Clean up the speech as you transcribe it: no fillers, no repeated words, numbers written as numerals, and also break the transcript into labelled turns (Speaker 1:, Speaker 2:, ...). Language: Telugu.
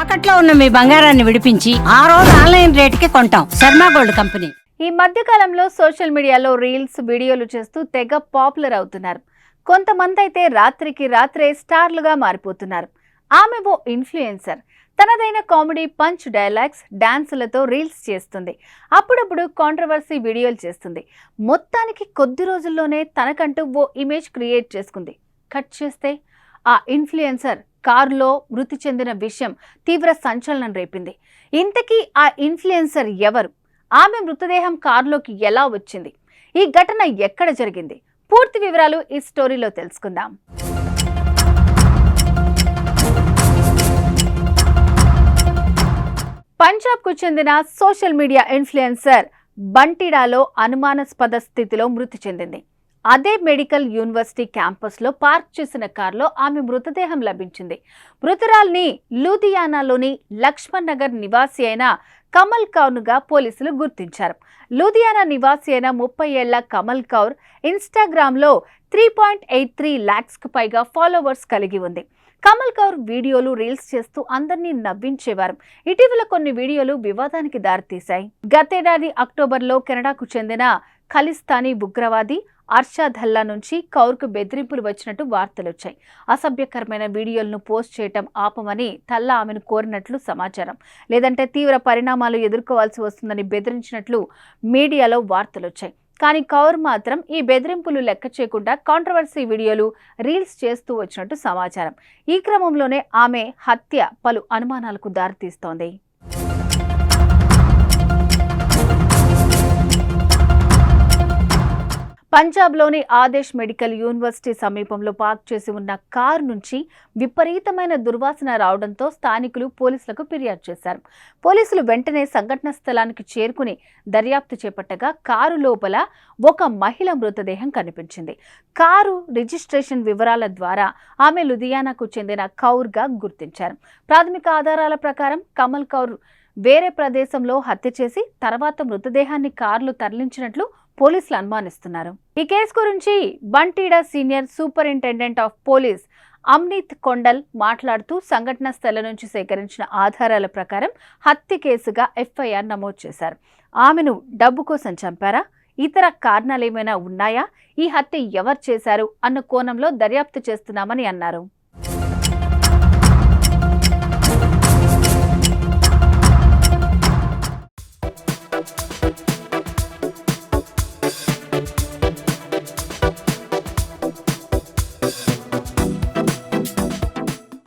Speaker 1: తాకట్లో ఉన్న మీ బంగారాన్ని విడిపించి ఆ రోజు ఆన్లైన్ రేటుకి కొంటాం. Sharma gold company.
Speaker 2: ఈ మధ్య కాలంలో సోషల్ మీడియాలో రీల్స్ వీడియోలు చేస్తూ తెగ పాపులర్ అవుతున్నారు. కొంతమంది అయితే రాత్రికి రాత్రే స్టార్లుగా మారిపోతున్నారు. ఆమె ఓ ఇన్ఫ్లుయెన్సర్. తనదైన కామెడీ పంచ్ డైలాగ్స్ డాన్సులతో రీల్స్ చేస్తుంది. అప్పుడప్పుడు కాంట్రవర్సీ వీడియోలు చేస్తుంది. మొత్తానికి కొద్ది రోజుల్లోనే తనకంటూ ఓ ఇమేజ్ క్రియేట్ చేసుకుంది. కట్ చేస్తే ఆ ఇన్ఫ్లుయెన్సర్ కారులో మృతి చెందిన విషయం తీవ్ర సంచలనం రేపింది. ఇంతకీ ఆ ఇన్ఫ్లుయెన్సర్ ఎవరు? ఆమె మృతదేహం కారులోకి ఎలా వచ్చింది? ఈ ఘటన ఎక్కడ జరిగింది? పూర్తి వివరాలు ఈ స్టోరీలో తెలుసుకుందాం. పంజాబ్కు చెందిన సోషల్ మీడియా ఇన్ఫ్లుయెన్సర్ బంటిడాలో అనుమానాస్పద స్థితిలో మృతి చెందింది. అదే మెడికల్ యూనివర్సిటీ క్యాంపస్లో పార్క్ చేసిన కారులో ఆమె మృతదేహం లభించింది. మృతురాల్ని లూధియానాలోని లక్ష్మణ్ నగర్ నివాసి అయిన కమల్ కౌర్గా పోలీసులు గుర్తించారు. లూధియానా నివాసి అయిన 30 ఏళ్ల కమల్ కౌర్ ఇన్స్టాగ్రామ్లో 3.83 lakhsకు పైగా ఫాలోవర్స్ కలిగి ఉంది. కమల్ కౌర్ వీడియోలు రీల్స్ చేస్తూ అందరినీ నవ్వించేవారు. ఇటీవల కొన్ని వీడియోలు వివాదానికి దారితీశాయి. గతేడాది అక్టోబర్లో కెనడాకు చెందిన ఖలిస్తానీ ఉగ్రవాది అర్షద్ అల్లా నుంచి కౌర్కు బెదిరింపులు వచ్చినట్టు వార్తలొచ్చాయి. అసభ్యకరమైన వీడియోలను పోస్ట్ చేయటం ఆపమని తల్లా ఆమెను కోరినట్లు సమాచారం. లేదంటే తీవ్ర పరిణామాలు ఎదుర్కోవాల్సి వస్తుందని బెదిరించినట్లు మీడియాలో వార్తలొచ్చాయి. కానీ కౌర్ మాత్రం ఈ బెదిరింపులు లెక్క చేయకుండా కాంట్రవర్సీ వీడియోలు రీల్స్ చేస్తూ వచ్చినట్టు సమాచారం. ఈ క్రమంలోనే ఆమె హత్య పలు అనుమానాలకు దారితీస్తోంది. పంజాబ్లోని ఆదేశ్ మెడికల్ యూనివర్సిటీ సమీపంలో పార్క్ చేసి ఉన్న కారు నుంచి విపరీతమైన దుర్వాసన రావడంతో స్థానికులు పోలీసులకు ఫిర్యాదు చేశారు. పోలీసులు వెంటనే సంఘటన స్థలానికి చేరుకుని దర్యాప్తు చేపట్టగా కారు లోపల ఒక మహిళ మృతదేహం కనిపించింది. కారు రిజిస్ట్రేషన్ వివరాల ద్వారా ఆమె లూధియానాకు చెందిన కౌర్గా గుర్తించారు. ప్రాథమిక ఆధారాల ప్రకారం కమల్ కౌర్ వేరే ప్రదేశంలో హత్య చేసి తర్వాత మృతదేహాన్ని కారులో తరలించినట్లు పోలీసులు అనుమానిస్తున్నారు. ఈ కేసు గురించి Bathinda senior superintendent of police Amneet Kondal మాట్లాడుతూ సంఘటన స్థలం నుంచి సేకరించిన ఆధారాల ప్రకారం హత్య కేసుగా ఎఫ్ఐఆర్ నమోదు చేశారు. ఆమెను డబ్బు కోసం చంపారా? ఇతర కారణాలేమైనా ఉన్నాయా? ఈ హత్య ఎవరు చేశారు అన్న కోణంలో దర్యాప్తు చేస్తున్నామని అన్నారు.